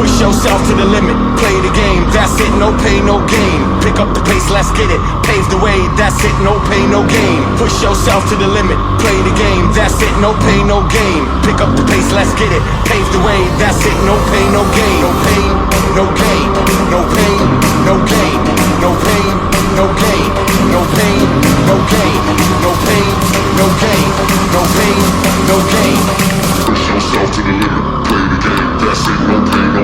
Push yourself to the limit, play the game, that's it, no pain, no gain. Pick up the pace, let's get it, pave the way, that's it, no pain, no gain. Push yourself to the limit, play the game, that's it, no pain, no gain. Pick up the pace, let's get it, pave the way, that's it, no pain, no gain. No pain, no gain, no pain, no gain. No pain, no gain, no pain, no gain. No pain, no gain, no pain, no gain. Push yourself to the limit, play the game, that's it, no pain, no